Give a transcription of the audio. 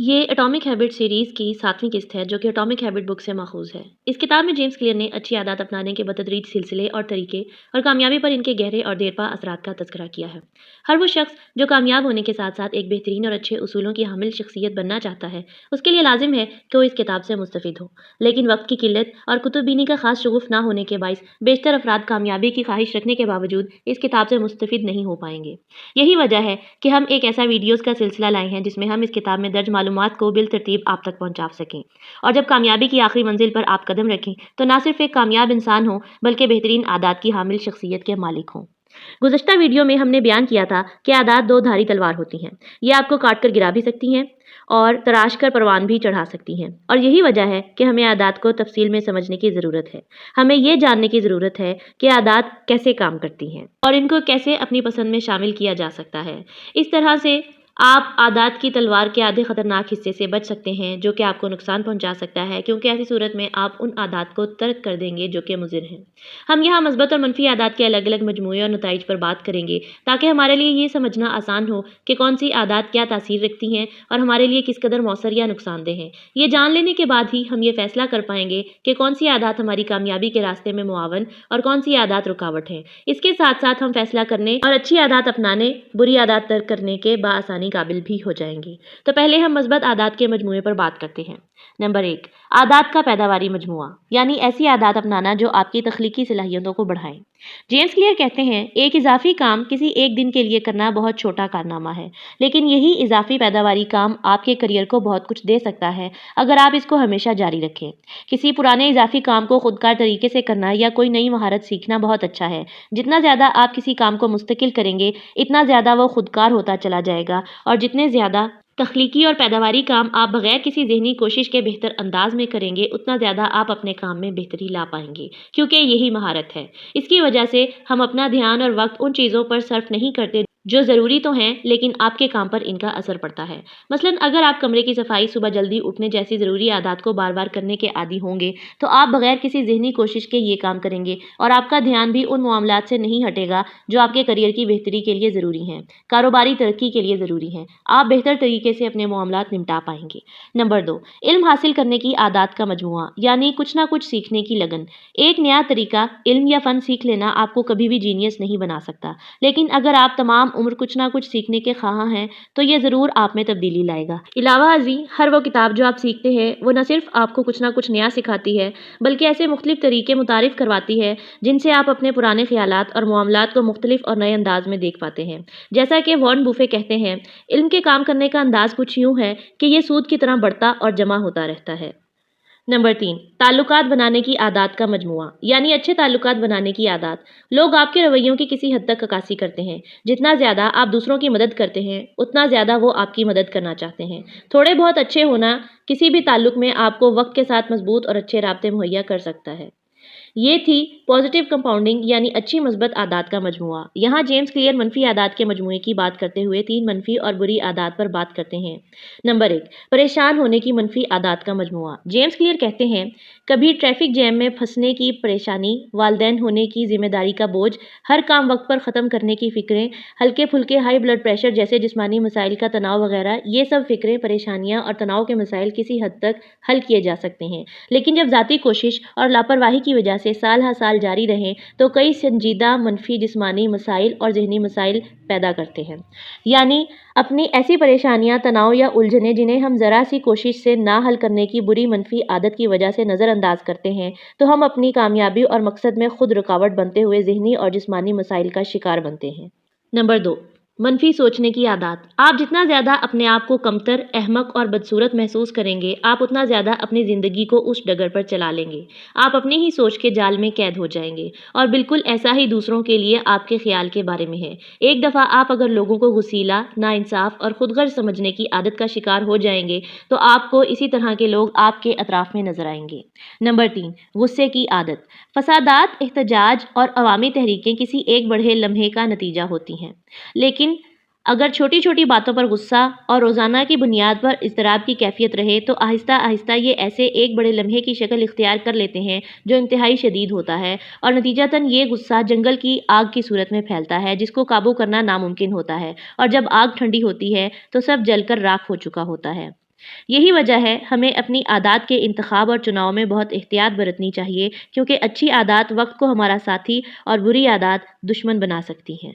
ये atomic habit series की 7वीं किस्त है, जो कि एटॉमिक हैबिट बुक से माखूज़ है। इस किताब में जेम्स क्लियर ने अच्छी आदत अपनाने के बतदरीज सिलसिले और तरीके और कामयाबी पर इनके गहरे और देरपा असरात का तज़किरा किया है। हर वो शख्स जो कामयाब होने के साथ साथ एक बेहतरीन और अच्छे उसूलों की हामिल शख्सियत बनना चाहता है, उसके लिए लाजिम है कि वो इस किताब से मुस्तफ़िद हो। लेकिन वक्त की किल्लत और कुतुबीनी का खास शगुफ ना होने के बाइस बेशतर अफराद कामयाबी की ख्वाहिश रखने के बावजूद इस किताब से मुस्तफ़िद नहीं हो पाएंगे। यही वजह है कि हम एक ऐसा वीडियोज़ का सिलसिला लाए हैं जिसमें हम इस किताब में दर्ज मालूमात को बिलतरतीब आप तक पहुंचा सकें। और जब कामयाबी की आखिरी मंजिल पर आप कदम रखें तो ना सिर्फ एक कामयाब इंसान हो बल्कि बेहतरीन आदात की हामिल शख्सियत के मालिक हों। गुज़श्ता वीडियो में हमने बयान किया था कि आदात दो धारी तलवार होती हैं। ये आपको काट कर गिरा भी सकती हैं और तराश कर परवान भी चढ़ा सकती हैं। और यही वजह है कि हमें आदात को तफसील में समझने की ज़रूरत है। हमें ये जानने की ज़रूरत है कि आदात कैसे काम करती हैं और इनको कैसे अपनी पसंद में शामिल किया जा सकता है। इस तरह से आप आदात की तलवार के आधे ख़तरनाक हिस्से से बच सकते हैं जो कि आपको नुकसान पहुंचा सकता है, क्योंकि ऐसी सूरत में आप उन आदात को तर्क कर देंगे जो कि मुज़िर हैं। हम यहाँ मस्बत और मनफी आदात के अलग अलग मजमूए और नताइज पर बात करेंगे ताकि हमारे लिए ये समझना आसान हो कि कौन सी आदात क्या तासीर रखती हैं और हमारे लिए किस कदर मौसर या नुकसानदेह हैं। ये जान लेने के बाद ही हम ये फैसला कर पाएंगे कि कौन सी आदात हमारी कामयाबी के रास्ते में मुआवन और कौन सी आदात रुकावट है। इसके साथ साथ हम फैसला करने और अच्छी आदात अपनाने, बुरी आदात तर्क करने के बाआसानी काबिल भी हो जाएंगे। तो पहले हम मस्बत आदात के मजमूए पर बात करते हैं। नंबर 1, आदात का पैदावारी मजमुआ, यानी ऐसी आदात अपनाना जो आपकी तख्लीकी सलाहियतों को बढ़ाएं। जेम्स क्लियर कहते हैं, एक इजाफी काम किसी एक दिन के लिए करना बहुत छोटा कारनामा है, लेकिन यही इजाफी पैदावारी काम आपके करियर को बहुत कुछ दे सकता है अगर आप इसको हमेशा जारी रखें। किसी पुराने इजाफी काम को खुदकार तरीके से करना या कोई नई महारत सीखना बहुत अच्छा है। जितना ज़्यादा आप किसी काम को मुस्तकिल करेंगे, इतना ज़्यादा वो खुदकार होता चला जाएगा और जितने ज़्यादा तख्लीकी और पैदावारी काम आप बगैर किसी ज़हनी कोशिश के बेहतर अंदाज में करेंगे, उतना ज़्यादा आप अपने काम में बेहतरी ला पाएंगे, क्योंकि यही महारत है। इसकी वजह से हम अपना ध्यान और वक्त उन चीज़ों पर सर्फ नहीं करते जो ज़रूरी तो हैं लेकिन आपके काम पर इनका असर पड़ता है। मसलन अगर आप कमरे की सफाई, सुबह जल्दी उठने जैसी ज़रूरी आदत को बार बार करने के आदी होंगे तो आप बगैर किसी ज़हनी कोशिश के ये काम करेंगे और आपका ध्यान भी उन मामलात से नहीं हटेगा जो आपके करियर की बेहतरी के लिए ज़रूरी हैं, कारोबारी तरक्की के लिए ज़रूरी हैं। आप बेहतर तरीके से अपने मामलात निपटा पाएंगे। नंबर 2, इल्म हासिल करने की आदत का मजमुआ, यानी कुछ ना कुछ सीखने की लगन। एक नया तरीका, इल्म या फ़न सीख लेना आपको कभी भी जीनियस नहीं बना सकता, लेकिन अगर आप तमाम उम्र कुछ ना कुछ सीखने के ख्वाह हैं तो ये ज़रूर आप में तब्दीली लाएगा। इलावा अजी, हर वो किताब जो आप सीखते हैं वो न सिर्फ आपको कुछ ना कुछ नया सिखाती है बल्कि ऐसे मुख्तलिफ तरीके मुतारिफ करवाती है जिनसे आप अपने पुराने ख्यालात और मामलात को मुख्तलिफ और नए अंदाज में देख पाते हैं। जैसा कि वॉरेन बुफे कहते हैं, इल्म के काम करने का अंदाज कुछ यूँ है कि ये सूद की तरह बढ़ता और जमा होता रहता है। नंबर 3, ताल्लुकात बनाने की आदत का मजमुआ, यानी अच्छे ताल्लुकात बनाने की आदत। लोग आपके रवैयों की किसी हद तक अक्कासी करते हैं। जितना ज़्यादा आप दूसरों की मदद करते हैं उतना ज़्यादा वो आपकी मदद करना चाहते हैं। थोड़े बहुत अच्छे होना किसी भी ताल्लुक में आपको वक्त के साथ मजबूत और अच्छे राब्ते मुहैया कर सकता है। ये थी पॉजिटिव कंपाउंडिंग, यानी अच्छी मस्बत आदात का मजमुआ। यहाँ जेम्स क्लियर मनफी आदात के मजमुए की बात करते हुए 3 मनफी और बुरी आदात पर बात करते हैं। नंबर 1, परेशान होने की मनफी आदात का मजमुआ। जेम्स क्लियर कहते हैं, कभी ट्रैफिक जैम में फंसने की परेशानी, वालदैन होने की जिम्मेदारी का बोझ, हर काम वक्त पर ख़त्म करने की फ़िक्रें, हल्के फुल्के हाई ब्लड प्रेशर जैसे जिस्मानी मसाइल का तनाव वगैरह, ये सब फ़िक्रें, परेशानियाँ और तनाव के मसाइल किसी हद तक हल किए जा सकते हैं, लेकिन जब ज़ाती कोशिश और लापरवाही की वजह से साल हर साल जारी रहें तो कई संजीदा मनफी जिस्मानी मसाइल और जहनी मसाइल पैदा करते हैं। यानी अपनी ऐसी परेशानियां, तनाव या उलझनें जिन्हें हम ज़रा सी कोशिश से ना हल करने की बुरी मनफी आदत की वजह से नज़रअंदाज करते हैं, तो हम अपनी कामयाबी और मकसद में खुद रुकावट बनते हुए जहनी और जिस्मानी मसाइल का शिकार बनते हैं। नंबर 2, मनफी सोचने की आदत। आप जितना ज़्यादा अपने आप को कमतर, अहमक और बदसूरत महसूस करेंगे, आप उतना ज़्यादा अपनी ज़िंदगी को उस डगर पर चला लेंगे। आप अपनी ही सोच के जाल में कैद हो जाएंगे और बिल्कुल ऐसा ही दूसरों के लिए आपके ख्याल के बारे में है। एक दफ़ा आप अगर लोगों को गुस्सीला, नाइंसाफ़ और खुदगर्ज़ समझने की आदत का शिकार हो जाएंगे तो आपको इसी तरह के लोग आपके अतराफ़ में नज़र आएंगे। नंबर 3, गुस्से की आदत। फसादात, एहतजाज और अवामी तहरीकें किसी एक बड़े लम्हे का नतीजा होती हैं, लेकिन अगर छोटी छोटी बातों पर गुस्सा और रोज़ाना की बुनियाद पर इज़्तिराब की कैफियत रहे तो आहिस्ता आहिस्ता ये ऐसे एक बड़े लम्हे की शक्ल इख्तियार कर लेते हैं जो इंतहाई शदीद होता है और नतीजतन ये गुस्सा जंगल की आग की सूरत में फैलता है जिसको काबू करना नामुमकिन होता है, और जब आग ठंडी होती है तो सब जलकर राख हो चुका होता है। یہی وجہ ہے ہمیں اپنی عادات کے انتخاب اور چناؤ میں بہت احتیاط برتنی چاہیے، کیونکہ اچھی عادات وقت کو ہمارا ساتھی اور بری عادات دشمن بنا سکتی ہیں۔